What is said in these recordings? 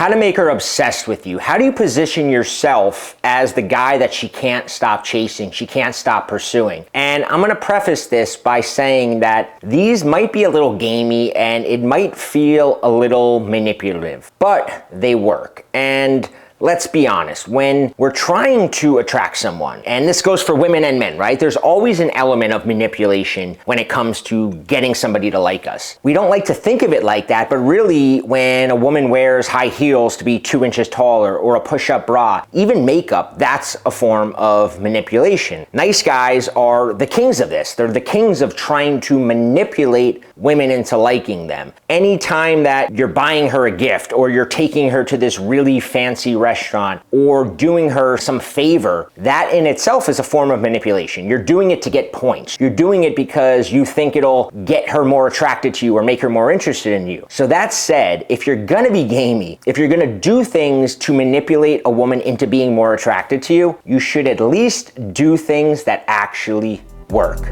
how to make her obsessed with you. How do you position yourself as the guy that she can't stop chasing, she can't stop pursuing? And I'm gonna preface this by saying that these might be a little gamey and it might feel a little manipulative, but they work. And let's be honest, when we're trying to attract someone, and this goes for women and men, right? There's always an element of manipulation when it comes to getting somebody to like us. We don't like to think of it like that, but really when a woman wears high heels to be 2 inches taller or a push-up bra, even makeup, that's a form of manipulation. Nice guys are the kings of this. They're the kings of trying to manipulate women into liking them. Anytime that you're buying her a gift or you're taking her to this really fancy restaurant or doing her some favor, that in itself is a form of manipulation. You're doing it to get points. You're doing it because you think it'll get her more attracted to you or make her more interested in you. So that said, if you're gonna be gamey, if you're gonna do things to manipulate a woman into being more attracted to you, you should at least do things that actually work.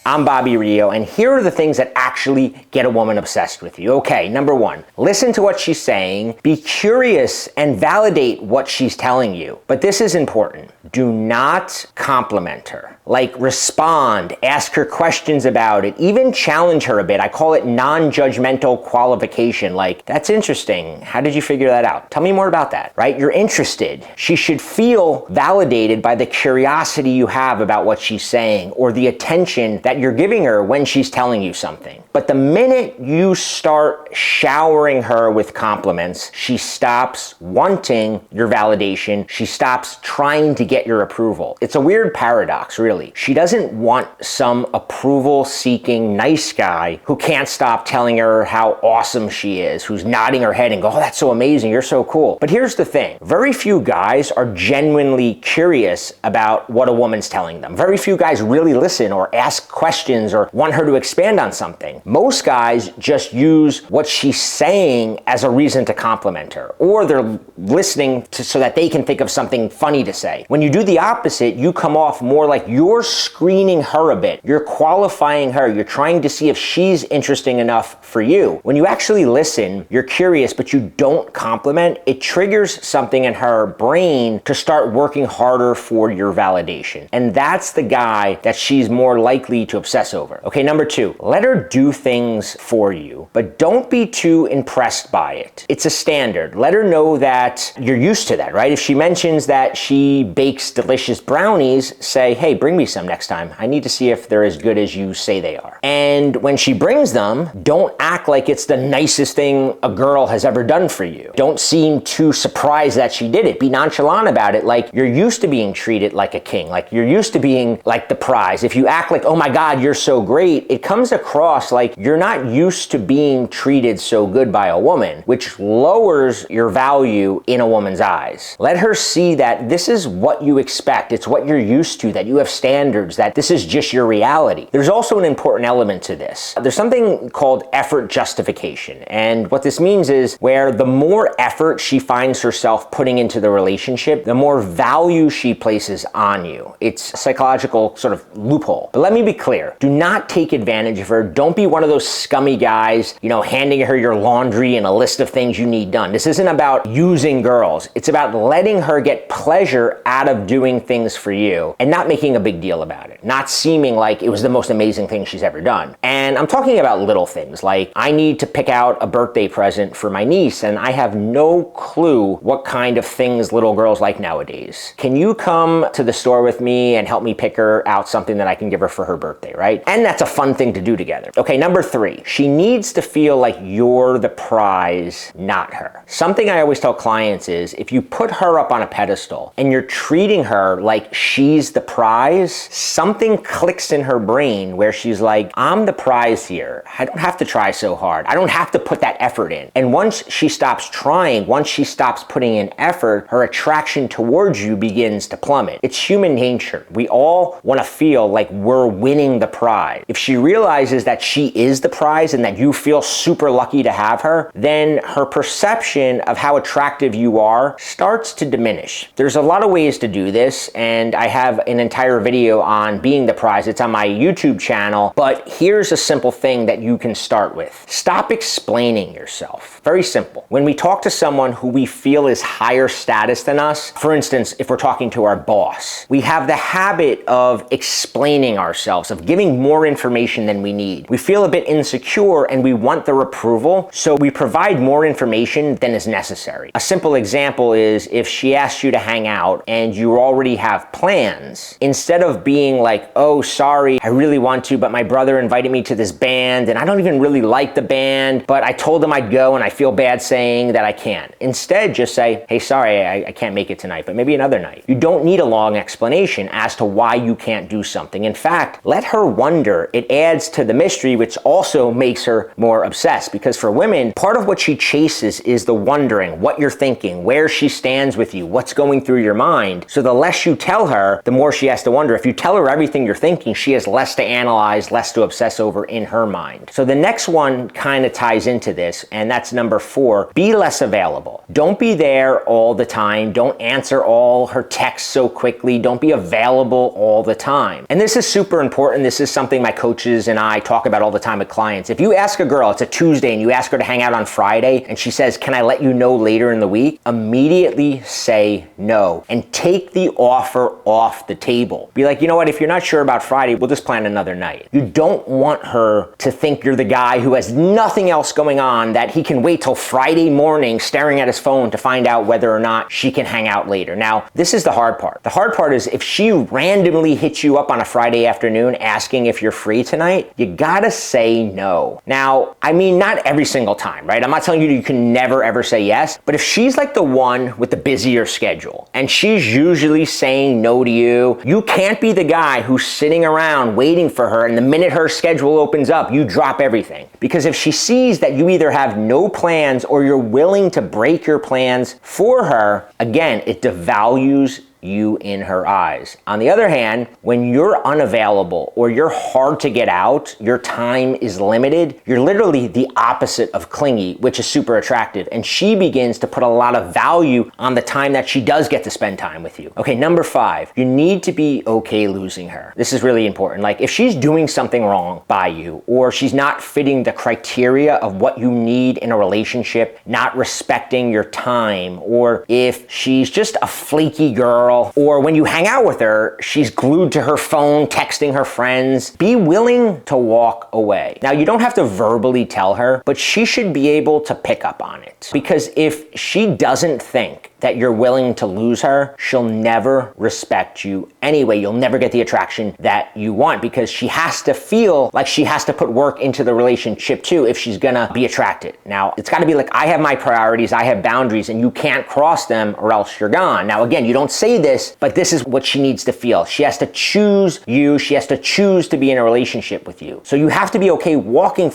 I'm Bobby Rio, and here are the things that actually get a woman obsessed with you. Okay, number one, listen to what she's saying, be curious and validate what she's telling you. But this is important. Do not compliment her. Like, respond, ask her questions about it, even challenge her a bit. I call it non-judgmental qualification. Like, that's interesting. How did you figure that out? Tell me more about that, right? You're interested. She should feel validated by the curiosity you have about what she's saying or the attention that you're giving her when she's telling you something. But the minute you start showering her with compliments, she stops wanting your validation. She stops trying to get your approval. It's a weird paradox, really. She doesn't want some approval-seeking nice guy who can't stop telling her how awesome she is, who's nodding her head and go, oh, that's so amazing, you're so cool. But here's the thing. Very few guys are genuinely curious about what a woman's telling them. Very few guys really listen or ask questions or want her to expand on something. Most guys just use what she's saying as a reason to compliment her, or they're listening so that they can think of something funny to say. When you do the opposite, you come off more like you're screening her a bit. You're qualifying her. You're trying to see if she's interesting enough for you. When you actually listen, you're curious, but you don't compliment, it triggers something in her brain to start working harder for your validation. And that's the guy that she's more likely to obsess over. Okay, number two, let her do things for you, but don't be too impressed by it. It's a standard. Let her know that you're used to that, right? If she mentions that she bakes delicious brownies, say, hey, bring me some next time. I need to see if they're as good as you say they are. And when she brings them, don't act like it's the nicest thing a girl has ever done for you. Don't seem too surprised that she did it. Be nonchalant about it, like you're used to being treated like a king, like you're used to being like the prize. If you act like, oh my God, you're so great, it comes across like you're not used to being treated so good by a woman, which lowers your value in a woman's eyes. Let her see that this is what you expect. It's what you're used to, that you have standards, that this is just your reality. There's also an important element to this. There's something called effort justification. And what this means is where the more effort she finds herself putting into the relationship, the more value she places on you. It's a psychological sort of loophole. But let me be clear. Do not take advantage of her. Don't be one of those scummy guys, handing her your laundry and a list of things you need done. This isn't about using girls. It's about letting her get pleasure out of doing things for you and not making a big deal about it. Not seeming like it was the most amazing thing she's ever done. And I'm talking about little things like I need to pick out a birthday present for my niece and I have no clue what kind of things little girls like nowadays. Can you come to the store with me and help me pick her out something that I can give her for her birthday, right? And that's a fun thing to do together. Okay, number three, she needs to feel like you're the prize, not her. Something I always tell clients is if you put her up on a pedestal and you're treating her like she's the prize, something clicks in her brain where she's like, I'm the prize here. I don't have to try so hard. I don't have to put that effort in. And once she stops trying, once she stops putting in effort, her attraction towards you begins to plummet. It's human nature. We all want to feel like we're winning the prize. If she realizes that she is the prize and that you feel super lucky to have her, then her perception of how attractive you are starts to diminish. There's a lot of ways to do this, and I have an entire video video on being the prize. It's on my YouTube channel, but here's a simple thing that you can start with. Stop explaining yourself. Very simple. When we talk to someone who we feel is higher status than us, for instance, if we're talking to our boss, we have the habit of explaining ourselves, of giving more information than we need. We feel a bit insecure and we want their approval, so we provide more information than is necessary. A simple example is if she asks you to hang out and you already have plans, instead of being like, oh, sorry, I really want to, but my brother invited me to this band and I don't even really like the band, but I told them I'd go and I feel bad saying that I can't. Instead, just say, hey, sorry, I can't make it tonight, but maybe another night. You don't need a long explanation as to why you can't do something. In fact, let her wonder. It adds to the mystery, which also makes her more obsessed, because for women, part of what she chases is the wondering, what you're thinking, where she stands with you, what's going through your mind. So the less you tell her, the more she has to wonder. If you tell her everything you're thinking, she has less to analyze, less to obsess over in her mind. So the next one kind of ties into this, and that's number 4. Be less available. Don't be there all the time. Don't answer all her texts so quickly. Don't be available all the time. And this is super important. This is something my coaches and I talk about all the time with clients. If you ask a girl, it's a Tuesday, and you ask her to hang out on Friday, and she says, can I let you know later in the week? Immediately say no and take the offer off the table. Be like, you know what, if you're not sure about Friday, we'll just plan another night. You don't want her to think you're the guy who has nothing else going on, that he can wait till Friday morning staring at his phone to find out whether or not she can hang out later. Now, this is the hard part. The hard part is if she randomly hits you up on a Friday afternoon asking if you're free tonight, you gotta say no. Now, I mean, not every single time, right? I'm not telling you can never ever say yes, but if she's like the one with the busier schedule and she's usually saying no to you, you can't be the guy who's sitting around waiting for her, and the minute her schedule opens up, you drop everything. Because if she sees that you either have no plans or you're willing to break your plans for her, again, it devalues you in her eyes. On the other hand, when you're unavailable or you're hard to get out, your time is limited, you're literally the opposite of clingy, which is super attractive. And she begins to put a lot of value on the time that she does get to spend time with you. Okay, number 5, you need to be okay losing her. This is really important. Like if she's doing something wrong by you, or she's not fitting the criteria of what you need in a relationship, not respecting your time, or if she's just a flaky girl, or when you hang out with her, she's glued to her phone, texting her friends, be willing to walk away. Now, you don't have to verbally tell her, but she should be able to pick up on it. Because if she doesn't think that you're willing to lose her, she'll never respect you anyway. You'll never get the attraction that you want, because she has to feel like she has to put work into the relationship too if she's gonna be attracted. Now, it's gotta be like, I have my priorities, I have boundaries, and you can't cross them or else you're gone. Now, again, you don't say this, but this is what she needs to feel. She has to choose you, she has to choose to be in a relationship with you. So you have to be okay walking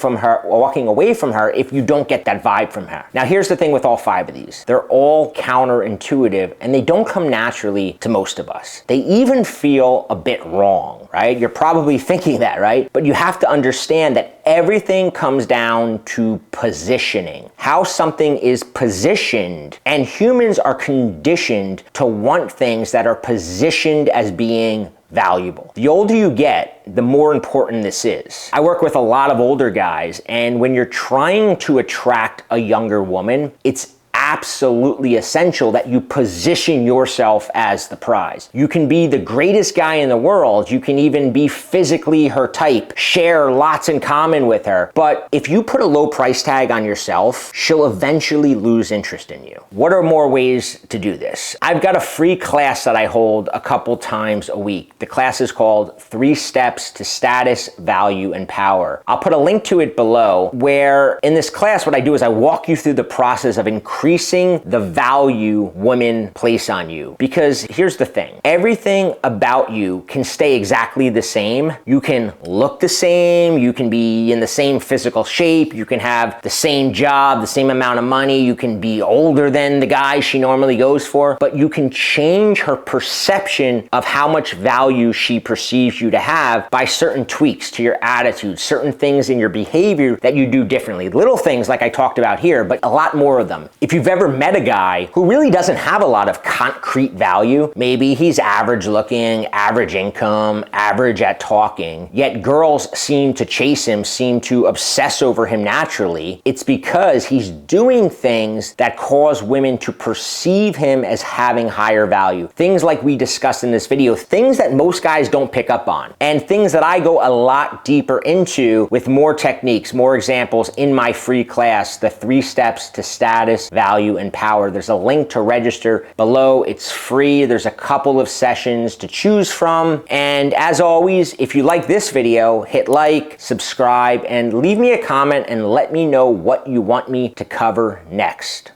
away from her if you don't get that vibe from her. Now, here's the thing with all 5 of these. They're all counterintuitive, and they don't come naturally to most of us. They even feel a bit wrong, right? You're probably thinking that, right? But you have to understand that everything comes down to positioning, how something is positioned, and humans are conditioned to want things that are positioned as being valuable. The older you get, the more important this is. I work with a lot of older guys, and when you're trying to attract a younger woman, it's absolutely essential that you position yourself as the prize. You can be the greatest guy in the world, you can even be physically her type, share lots in common with her, but if you put a low price tag on yourself, she'll eventually lose interest in you. What are more ways to do this? I've got a free class that I hold a couple times a week. The class is called 3 Steps to Status, Value, and Power. I'll put a link to it below, where in this class what I do is I walk you through the process of increasing the value women place on you. Because here's the thing, everything about you can stay exactly the same. You can look the same, you can be in the same physical shape, you can have the same job, the same amount of money, you can be older than the guy she normally goes for, but you can change her perception of how much value she perceives you to have by certain tweaks to your attitude, certain things in your behavior that you do differently. Little things like I talked about here, but a lot more of them. If you've you've ever met a guy who really doesn't have a lot of concrete value, maybe he's average looking, average income, average at talking, yet girls seem to chase him, seem to obsess over him naturally, it's because he's doing things that cause women to perceive him as having higher value. Things like we discussed in this video, things that most guys don't pick up on, and things that I go a lot deeper into with more techniques, more examples in my free class, the 3 steps to status, value, and power. There's a link to register below. It's free. There's a couple of sessions to choose from. And as always, if you like this video, hit like, subscribe, and leave me a comment and let me know what you want me to cover next.